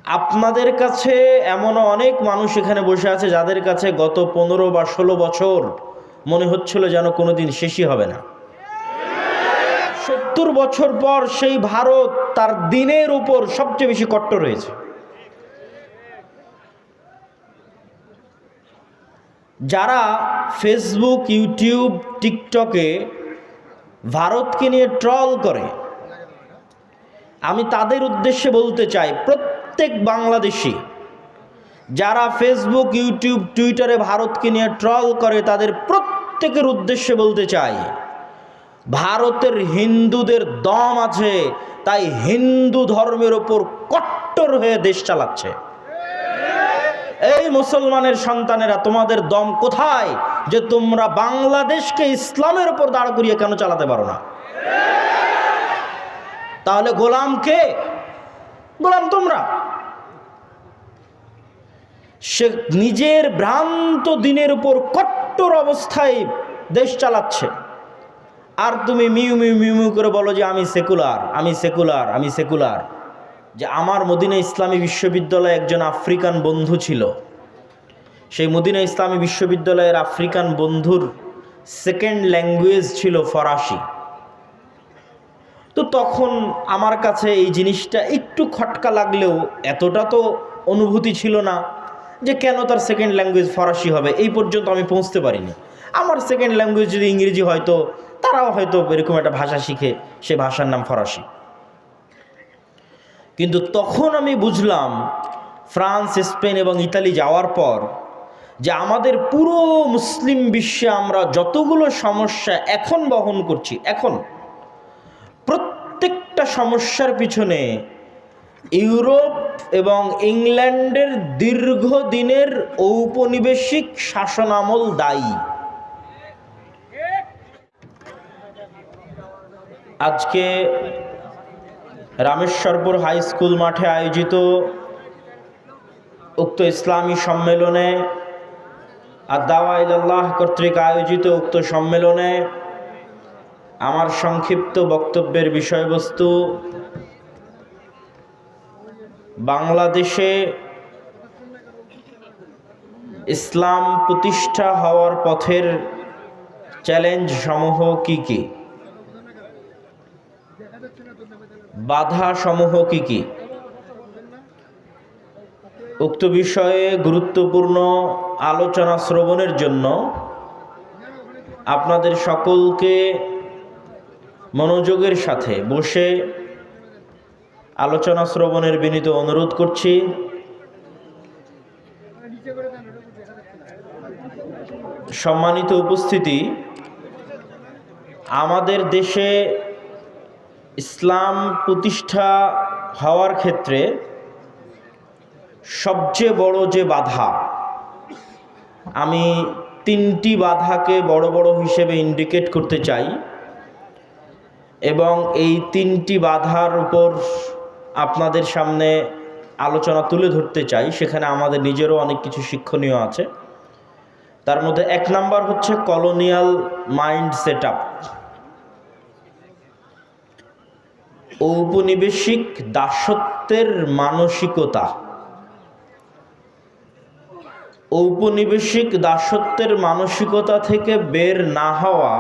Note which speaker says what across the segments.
Speaker 1: আপনাদের কাছে এমনও অনেক মানুষ এখানে বসে আছে যাদের কাছে গত 15 বা 16 বছর মনে হচ্ছিল যেন কোনোদিন শেষই হবে না। 70 বছর পর সেই ভারত তার দিনের উপর সবচেয়ে বেশি কট্টর হয়েছে। যারা ফেসবুক, ইউটিউব, টিকটকে ভারতকে নিয়ে ট্রল করে, আমি তাদের উদ্দেশ্যে বলতে চাই, প্রত্যেক বাংলাদেশি যারা ফেসবুক, ইউটিউব, টুইটারে ভারতকে নিয়ে ট্রল করে, তাদের প্রত্যেকের উদ্দেশ্যে বলতে চাই, ভারতের হিন্দুদের দম আছে, তাই হিন্দু ধর্মের ওপর কট্টর হয়ে দেশ চালাচ্ছে। এই মুসলমানের সন্তানেরা, তোমাদের দম কোথায় যে তোমরা বাংলাদেশকে ইসলামের ওপর দাঁড় করিয়ে কেন চালাতে পারো না? তাহলে গোলাম কে? গোলাম তোমরা। সে নিজের ভ্রান্ত দিনের উপর কট্টর অবস্থায় দেশ চালাচ্ছে, আর তুমি মিউ মিউ মিউ মিউ করে বলো যে আমি সেকুলার, আমি সেকুলার, আমি সেকুলার। যে আমার মদিনা ইসলামী বিশ্ববিদ্যালয়ে একজন আফ্রিকান বন্ধু ছিল, সেই মদিনা ইসলামী বিশ্ববিদ্যালয়ের আফ্রিকান বন্ধুর সেকেন্ড ল্যাঙ্গুয়েজ ছিল ফরাসি। তো তখন আমার কাছে এই জিনিসটা একটু খটকা লাগলেও এতটা তো অনুভূতি ছিল না যে কেন তার সেকেন্ড ল্যাঙ্গুয়েজ ফরাসি হবে, এই পর্যন্ত আমি পৌঁছতে পারিনি। আমার সেকেন্ড ল্যাঙ্গুয়েজ যদি ইংরেজি হয়তো তারাও হয়তো এরকম একটা ভাষা শিখে, সে ভাষার নাম ফরাসি। কিন্তু তখন আমি বুঝলাম ফ্রান্স, স্পেন এবং ইতালি যাওয়ার পর যে আমাদের পুরো মুসলিম বিশ্বে আমরা যতগুলো সমস্যা এখন বহন করছি, এখন প্রত্যেকটা সমস্যার পিছনে ইউরোপ এবং ইংল্যান্ডের দীর্ঘদিনের ঔপনিবেশিক শাসনামল দায়ী। আজকে রামেশ্বরপুর হাই স্কুল মাঠে আয়োজিত উক্ত ইসলামী সম্মেলনে, আদ-দাওয়া ইলাল্লাহ কর্তৃক আয়োজিত উক্ত সম্মেলনে আমার সংক্ষিপ্ত বক্তব্যের বিষয়বস্তু বাংলাদেশে ইসলাম প্রতিষ্ঠা হওয়ার পথের চ্যালেঞ্জ সমূহ কি কি, বাধা সমূহ কি কি। উক্ত বিষয়ে গুরুত্বপূর্ণ আলোচনা শ্রবণের জন্য আপনাদের সকলকে মনোযোগের সাথে বসে আলোচনা শ্রবণের বিনীত অনুরোধ করছি। সম্মানিত উপস্থিতি, আমাদের দেশে ইসলাম প্রতিষ্ঠা হওয়ার ক্ষেত্রে সবচেয়ে বড় যে বাধা, আমি 3টি বাধাকে বড় বড় হিসেবে ইন্ডিকেট করতে চাই এবং এই 3টি বাধার উপর আপনাদের সামনে আলোচনা তুলে ধরতে চাই। সেখানে আমাদের নিজেরও অনেক কিছু শিক্ষণীয় আছে। তার মধ্যে 1 নাম্বার হচ্ছে কলোনিয়াল মাইন্ড সেট আপ, ঔপনিবেশিক দাসত্বের মানসিকতা। ঔপনিবেশিক দাসত্বের মানসিকতা থেকে বের না হওয়া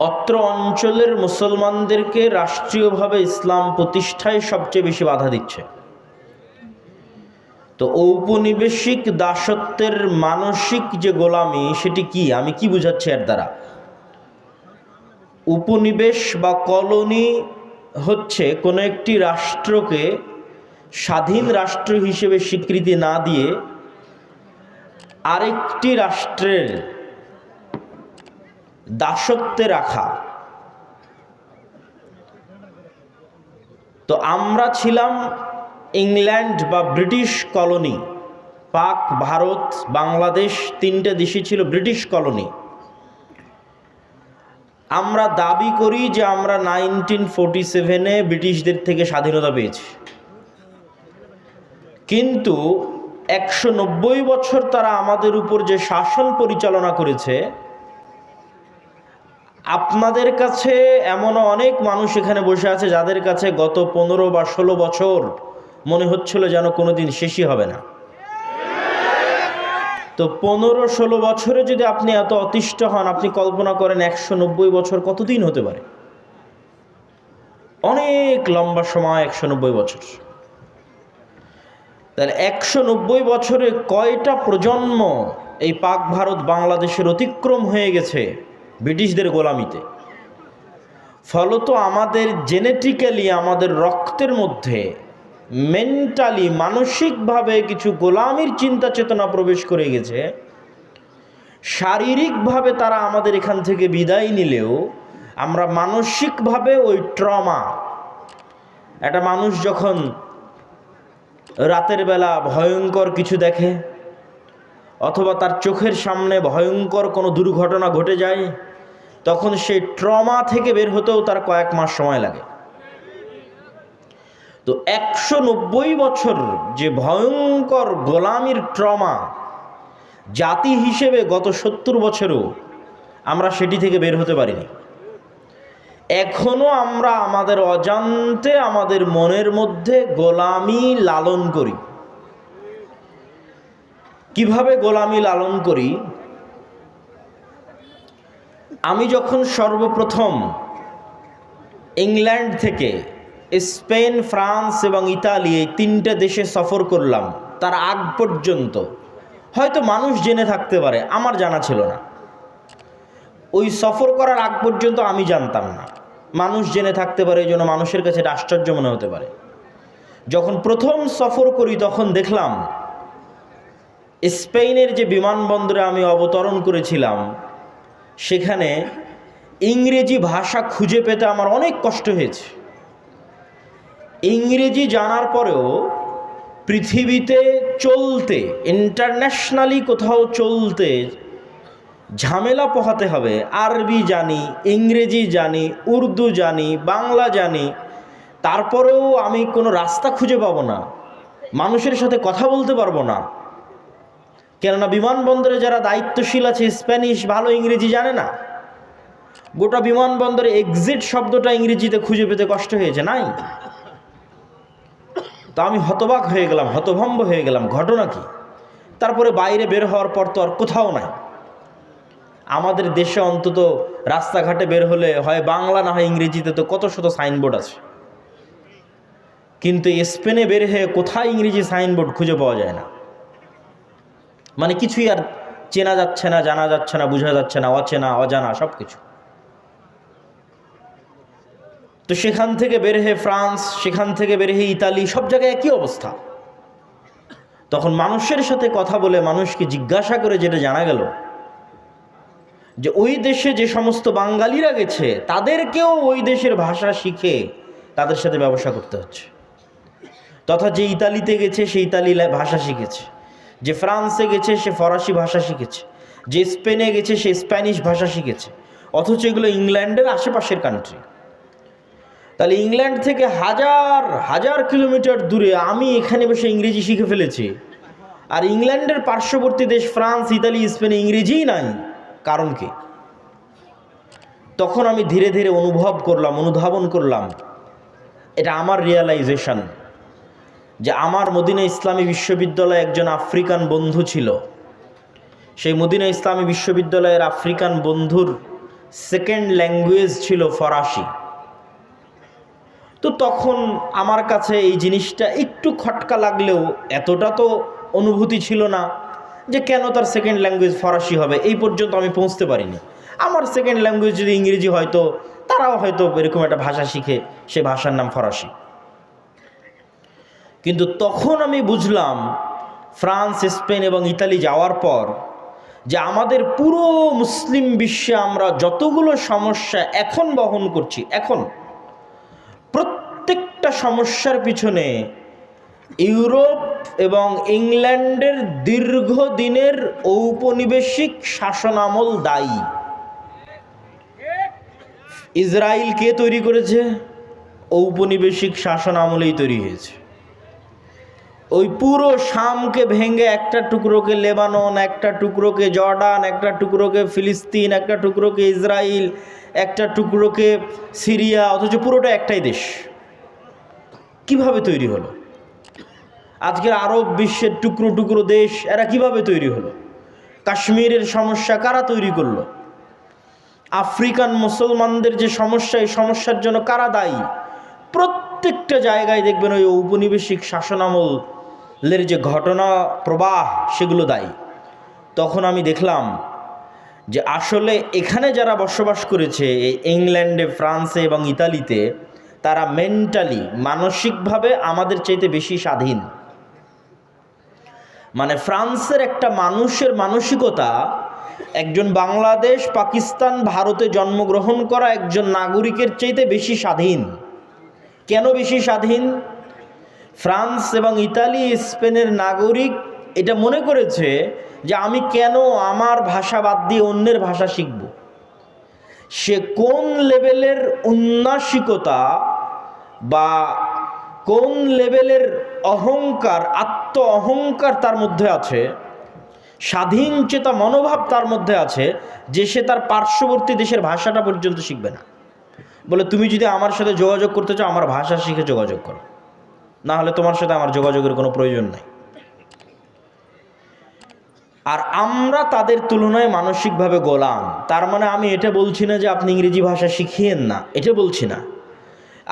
Speaker 1: অত্র অঞ্চলের মুসলমানদেরকে রাষ্ট্রীয়ভাবে ইসলাম প্রতিষ্ঠায় সবচেয়ে বেশি বাধা দিচ্ছে। তো ঔপনিবেশিক দাসত্বের মানসিক যে গোলামি, সেটি কি, আমি কি বুঝাচ্ছি এর দ্বারা? উপনিবেশ বা কলোনি হচ্ছে কোনো একটি রাষ্ট্রকে স্বাধীন রাষ্ট্র হিসেবে স্বীকৃতি না দিয়ে আরেকটি রাষ্ট্রের দাসত্বে রাখা। তো আমরা ছিলাম ইংল্যান্ড বা ব্রিটিশ কলোনি। পাক, ভারত, বাংলাদেশ 3টে দেশই ছিল ব্রিটিশ কলোনি। আমরা দাবি করি যে আমরা 1947-এ ব্রিটিশদের থেকে স্বাধীনতা পেয়েছি, কিন্তু 190 বছর তারা আমাদের উপর যে শাসন পরিচালনা করেছে, আপনাদের কাছে এমনও অনেক মানুষ এখানে বসে আছে যাদের কাছে গত 15 বা 16 বছর মনে হচ্ছিল যেন কোনোদিন শেষই হবে না। তো 15-16 বছরে যদি আপনি এত অতিষ্ঠ হন, আপনি কল্পনা করেন 190 বছর কতদিন হতে পারে। অনেক লম্বা সময় 190 বছর। তাহলে 190 বছরে কয়টা প্রজন্ম এই পাক ভারত বাংলাদেশের অতিক্রম হয়ে গেছে ব্রিটিশদের গোলামিতে। ফলত আমাদের জেনেটিক্যালি, আমাদের রক্তের মধ্যে মেন্টালি, মানসিকভাবে কিছু গোলামির চিন্তা চেতনা প্রবেশ করে গেছে। শারীরিকভাবে তারা আমাদের এখান থেকে বিদায় নিলেও আমরা মানসিকভাবে ওই ট্রমা, একটা মানুষ যখন রাতের বেলা ভয়ঙ্কর কিছু দেখে অথবা তার চোখের সামনে ভয়ঙ্কর কোনো দুর্ঘটনা ঘটে যায়, তখন সেই ট্রমা থেকে বের হতেও তার কয়েক মাস সময় লাগে। তো 190 বছর যে ভয়ঙ্কর গোলামির ট্রমা, জাতি হিসেবে গত 70 বছরেও আমরা সেটি থেকে বের হতে পারিনি। এখনো আমরা আমাদের অজান্তে আমাদের মনের মধ্যে গোলামি লালন করি। কিভাবে গোলামি লালন করি? আমি যখন সর্বপ্রথম ইংল্যান্ড থেকে স্পেন, ফ্রান্স এবং ইতালি, এই 3টে দেশে সফর করলাম, তার আগ পর্যন্ত হয়তো মানুষ জেনে থাকতে পারে, আমার জানা ছিল না। ওই সফর করার আগ পর্যন্ত আমি জানতাম না। মানুষ জেনে থাকতে পারে, এই জন্য মানুষের কাছে এটা আশ্চর্য মনে হতে পারে। যখন প্রথম সফর করি তখন দেখলাম স্পেনের যে বিমানবন্দরে আমি অবতরণ করেছিলাম, সেখানে ইংরেজি ভাষা খুঁজে পেতে আমার অনেক কষ্ট হয়েছে। ইংরেজি জানার পরেও পৃথিবীতে চলতে, ইন্টারন্যাশনালি কোথাও চলতে ঝামেলা পোহাতে হবে। আরবি জানি, ইংরেজি জানি, উর্দু জানি, বাংলা জানি, তারপরেও আমি কোনো রাস্তা খুঁজে পাবো না, মানুষের সাথে কথা বলতে পারবো না। কেননা বিমানবন্দরে যারা দায়িত্বশীল আছে স্প্যানিশ ভালো, ইংরেজি জানে না। গোটা বিমানবন্দরে এক্সিট শব্দটা ইংরেজিতে খুঁজে পেতে কষ্ট হয়েছে, নাই। তো আমি হতবাক হয়ে গেলাম, হতভম্ব হয়ে গেলাম, ঘটনা কি? তারপরে বাইরে বের হওয়ার পর তো আর কোথাও নাই। আমাদের দেশে অন্তত রাস্তাঘাটে বের হলে হয় বাংলা না হয় ইংরেজিতে তো কত শত সাইনবোর্ড আছে, কিন্তু স্পেনে বের হয়ে কোথায় ইংরেজি সাইনবোর্ড খুঁজে পাওয়া যায় না। মানে কিছুই আর চেনা যাচ্ছে না, জানা যাচ্ছে না, বোঝা যাচ্ছে না, অচেনা অজানা সব কিছু। তো সেখান থেকে বের হয়ে ফ্রান্স, সেখান থেকে বের হয়ে ইতালি, সব জায়গায় একই অবস্থা। তখন মানুষের সাথে কথা বলে, মানুষকে জিজ্ঞাসা করে যেটা জানা গেল যে ওই দেশে যে সমস্ত বাঙালিরা গেছে তাদেরকেও ওই দেশের ভাষা শিখে তাদের সাথে ব্যবসা করতে হচ্ছে। তথা যে ইতালিতে গেছে সে ইতালি ভাষা শিখেছে, যে ফ্রান্সে গেছে সে ফরাসি ভাষা শিখেছে, যে স্পেনে গেছে সে স্প্যানিশ ভাষা শিখেছে, অথচ এগুলো ইংল্যান্ডের আশেপাশের কান্ট্রি। তাহলে ইংল্যান্ড থেকে হাজার হাজার কিলোমিটার দূরে আমি এখানে বসে ইংরেজি শিখে ফেলেছি, আর ইংল্যান্ডের পার্শ্ববর্তী দেশ ফ্রান্স, ইতালি, স্পেনে ইংরেজিই নাই। কারণ কি? তখন আমি ধীরে ধীরে অনুধাবন করলাম, এটা আমার রিয়েলাইজেশন, যে আমার মদিনা ইসলামী বিশ্ববিদ্যালয়ে একজন আফ্রিকান বন্ধু ছিল। সেই মদিনা ইসলামী বিশ্ববিদ্যালয়ের আফ্রিকান বন্ধুর সেকেন্ড ল্যাঙ্গুয়েজ ছিল ফরাসি। তো তখন আমার কাছে এই জিনিসটা একটু খটকা লাগলেও এতটা তো অনুভূতি ছিল না যে কেন তার সেকেন্ড ল্যাঙ্গুয়েজ ফরাসি হবে, এই পর্যন্ত আমি পৌঁছতে পারিনি। আমার সেকেন্ড ল্যাঙ্গুয়েজ যদি ইংরেজি হয়তো তারাও হয়তো এরকম একটা ভাষা শিখে, সে ভাষার নাম ফরাসি। কিন্তু তখন আমি বুঝলাম ফ্রান্স, স্পেন এবং ইতালি যাওয়ার পর যে আমাদের পুরো মুসলিম বিশ্বে আমরা যতগুলো সমস্যা এখন বহন করছি, এখন প্রত্যেকটা সমস্যার পিছনে ইউরোপ এবং ইংল্যান্ডের দীর্ঘদিনের ঔপনিবেশিক শাসনামল দায়ী। ইসরায়েল কে তৈরি করেছে? ঔপনিবেশিক শাসন আমলেই তৈরি হয়েছে। ওই পুরো শামকে ভেঙে একটা টুকরোকে লেবানন, একটা টুকরোকে জর্ডান, একটা টুকরোকে ফিলিস্তিন, একটা টুকরোকে ইসরায়েল, একটা টুকরোকে সিরিয়া, অথচ পুরোটা একটাই দেশ। কিভাবে তৈরি হলো? আজকের আরব বিশ্বের টুকরো টুকরো দেশ এরা কিভাবে তৈরি হলো? কাশ্মীরের সমস্যা কারা তৈরি করলো? আফ্রিকান মুসলমানদের যে সমস্যা, এই সমস্যার জন্য কারা দায়ী? প্রত্যেকটা জায়গায় দেখবেন ওই ঔপনিবেশিক শাসনামলের যে ঘটনা প্রবাহ, সেগুলো দায়ী। তখন আমি দেখলাম যে আসলে এখানে যারা বসবাস করেছে, এই ইংল্যান্ডে, ফ্রান্সে এবং ইতালিতে, তারা মেন্টালি, মানসিকভাবে আমাদের চাইতে বেশি স্বাধীন। মানে ফ্রান্সের একটা মানুষের মানসিকতা একজন বাংলাদেশ, পাকিস্তান, ভারতে জন্মগ্রহণ করা একজন নাগরিকের চাইতে বেশি স্বাধীন। কেন বেশি স্বাধীন? ফ্রান্স এবং ইতালি, স্পেনের নাগরিক এটা মনে করেছে যে আমি কেন আমার ভাষা বাদ দিয়ে অন্যের ভাষা শিখব। সে কোন লেভেলের উন্নাসিকতা বা কোন লেভেলের অহংকার, আত্ম অহংকার তার মধ্যে আছে, স্বাধীন চেতা মনোভাব তার মধ্যে আছে, যে সে তার পার্শ্ববর্তী দেশের ভাষাটা পর্যন্ত শিখবে না। বলে তুমি যদি আমার সাথে যোগাযোগ করতে চাও, আমার ভাষা শিখে যোগাযোগ করো, না হলে তোমার সাথে আমার যোগাযোগের কোনো প্রয়োজন নাই। আর আমরা তাদের তুলনায় মানসিকভাবে গোলাম। তার মানে আমি এটা বলছি না যে আপনি ইংরেজি ভাষা শিখিয়েন না, এটা বলছি না।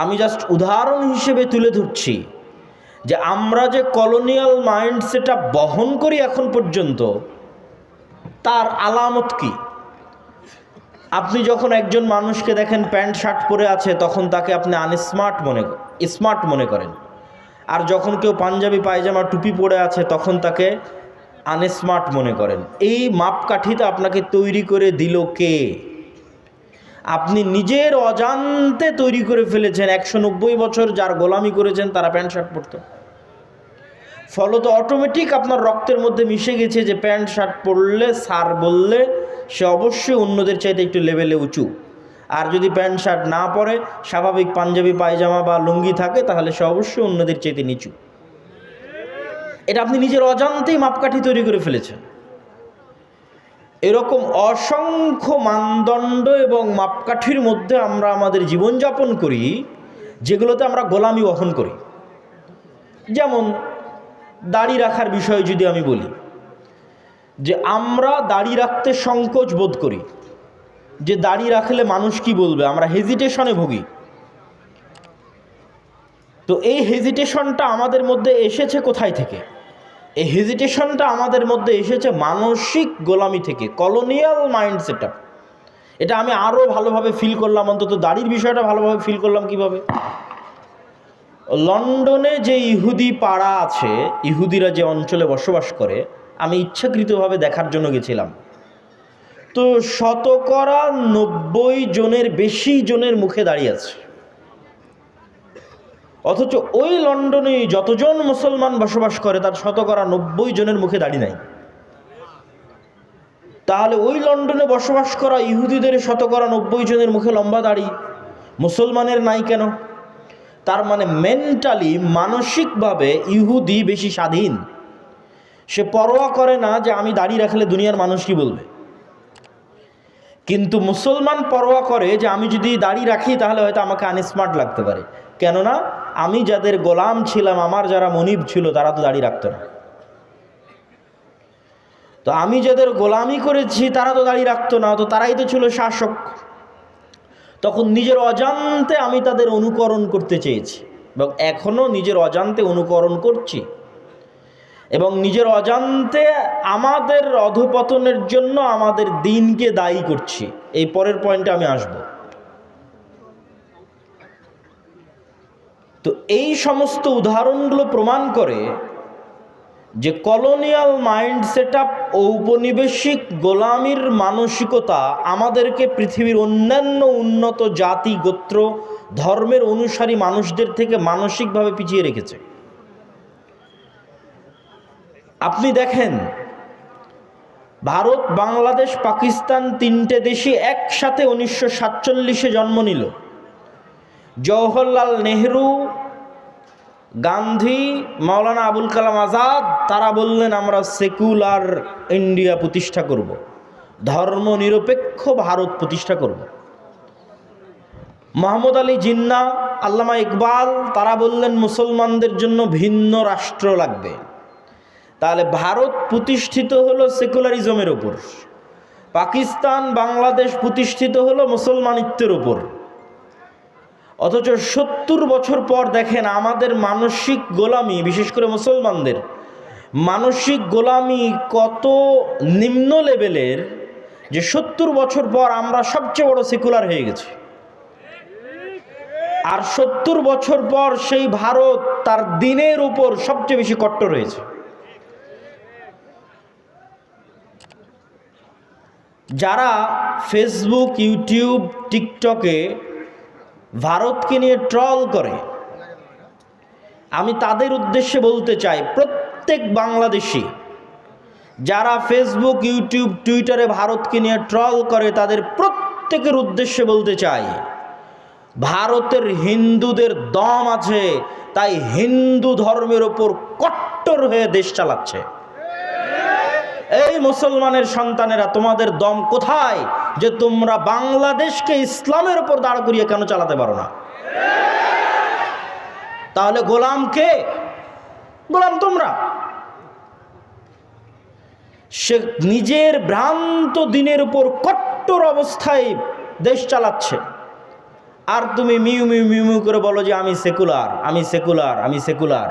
Speaker 1: আমি জাস্ট উদাহরণ হিসেবে তুলে ধরছি যে আমরা যে কলোনিয়াল মাইন্ডসেটটা বহন করি এখন পর্যন্ত, তার আলামত কি? আপনি যখন একজন মানুষকে দেখেন প্যান্ট শার্ট পরে আছে, তখন তাকে আপনি স্মার্ট মনে করেন। আর যখন কেউ পাঞ্জাবি পায়জামা টুপি পরে আছে, তখন তাকে আনস্মার্ট মনে করেন। এই মাপকাঠিটা আপনাকে তৈরি করে দিল কে? আপনি নিজের অজান্তে তৈরি করে ফেলেছেন। 190 বছর যার গোলামি করেছেন তারা প্যান্ট শার্ট পরত, ফলত অটোমেটিক আপনার রক্তের মধ্যে মিশে গেছে যে প্যান্ট শার্ট পরলে, স্যার বললে, সে অবশ্যই অন্যদের চাইতে একটু লেভেলে উঁচু। আর যদি প্যান্ট শার্ট না পরে, স্বাভাবিক পাঞ্জাবি পায়জামা বা লুঙ্গি থাকে, তাহলে সে অবশ্যই অন্যদের চাইতে নিচু। এটা আপনি নিজের অজান্তেই মাপকাঠি তৈরি করে ফেলেছেন। এরকম অসংখ্য মানদণ্ড এবং মাপকাঠির মধ্যে আমরা আমাদের জীবনযাপন করি, যেগুলোতে আমরা গোলামি বহন করি। যেমন দাড়ি রাখার বিষয়ে যদি আমি বলি, যে আমরা দাড়ি রাখতে সংকোচ বোধ করি, যে দাড়ি রাখলে মানুষ কি বলবে, আমরা হেজিটেশনে ভুগি। তো এই হেজিটেশনটা আমাদের মধ্যে এসেছে কোথায় থেকে? এই হেজিটেশনটা আমাদের মধ্যে এসেছে মানসিক গোলামি থেকে, কলোনিয়াল মাইন্ড সেটআপ। এটা আমি আরও ভালোভাবে ফিল করলাম, অন্তত দাড়ির বিষয়টা ভালোভাবে ফিল করলাম কিভাবে? লন্ডনে যে ইহুদি পাড়া আছে, ইহুদিরা যে অঞ্চলে বসবাস করে, আমি ইচ্ছাকৃতভাবে দেখার জন্য গেছিলাম। তো 90% জনের বেশি জনের মুখে দাঁড়িয়ে আছে। অথচ ওই লন্ডনে যতজন মুসলমান বসবাস করে, তার 90% জনের মুখে দাড়ি নাই। তাহলে ওই লন্ডনে বসবাস করা ইহুদিদের 90% জনের মুখে লম্বা দাড়ি, মুসলমানের নাই কেন? তার মানে মেন্টালি, মানসিকভাবে ইহুদি বেশি স্বাধীন। সে পরোয়া করে না যে আমি দাড়ি রাখলে দুনিয়ার মানুষ কি বলবে। কিন্তু মুসলমান পরোয়া করে যে আমি যদি দাড়ি রাখি তাহলে হয়তো আমাকে আনস্মার্ট লাগতে পারে। কেননা আমি যাদের গোলাম ছিলাম, আমার যারা মনিব ছিল, তারা তো দাড়ি রাখতো না। তো আমি যাদের গোলামি করেছি তারা তো দাড়ি রাখতো না, তো তারাই তো ছিল শাসক। তখন নিজের অজান্তে আমি তাদের অনুকরণ করতে চেয়েছি, এবং এখনও নিজের অজান্তে অনুকরণ করছি, এবং নিজের অজান্তে আমাদের অধঃপতনের জন্য আমাদের দিনকে দায়ী করছি। এই পরের পয়েন্টে আমি আসব। তো এই সমস্ত উদাহরণগুলো প্রমাণ করে যে কলোনিয়াল মাইন্ড সেটআপ, ঔপনিবেশিক গোলামির মানসিকতা আমাদেরকে পৃথিবীর অন্যান্য উন্নত জাতি, গোত্র, ধর্মের অনুসারী মানুষদের থেকে মানসিকভাবে পিছিয়ে রেখেছে। আপনি দেখেন, ভারত, বাংলাদেশ, পাকিস্তান, 3টে দেশই একসাথে 1947-এ জন্ম নিল। জওহরলাল নেহরু, গান্ধী, মাওলানা আবুল কালাম আজাদ তারা বললেন আমরা সেকুলার ইন্ডিয়া প্রতিষ্ঠা করব, ধর্ম নিরপেক্ষ ভারত প্রতিষ্ঠা করব। মোহাম্মদ আলী জিন্না, আল্লামা ইকবাল তারা বললেন মুসলমানদের জন্য ভিন্ন রাষ্ট্র লাগবে। তাহলে ভারত প্রতিষ্ঠিত হলো সেকুলারিজমের উপর, পাকিস্তান বাংলাদেশ প্রতিষ্ঠিত হলো মুসলমানিত্বের উপর। অথচ ৭০ বছর পর দেখেন আমাদের মানসিক গোলামি, বিশেষ করে মুসলমানদের মানসিক গোলামি কত নিম্ন লেভেলের যে ৭০ বছর পর আমরা সবচেয়ে বড় সেকুলার হয়ে গেছি। আর ৭০ বছর পর সেই ভারত তার দিনের উপর সবচেয়ে বেশি কট্টর হয়েছে। যারা ফেসবুক, ইউটিউব, টিকটকে ভারতকে নিয়ে ট্রল করে, আমি তাদের উদ্দেশ্যে বলতে চাই, প্রত্যেক বাংলাদেশি যারা ফেসবুক, ইউটিউব, টুইটারে ভারতকে নিয়ে ট্রল করে তাদের প্রত্যেকের উদ্দেশ্যে বলতে চাই, ভারতের হিন্দুদের দম আছে, তাই হিন্দু ধর্মের ওপর কট্টর হয়ে দেশ চালাচ্ছে। এই মুসলমানের সন্তানেরা, তোমাদের দম কোথায় যে তোমরা বাংলাদেশকে ইসলামের উপর দাঁড় করিয়ে কেন চালাতে পারো না? তাহলে গোলাম কে? গোলাম তোমরা। সে নিজের ভ্রান্ত দিনের উপর কট্টর অবস্থায় দেশ চালাচ্ছে, আর তুমি মিউ মিউ মিউ মিউ করে বলো যে আমি সেকুলার, আমি সেকুলার, আমি সেকুলার।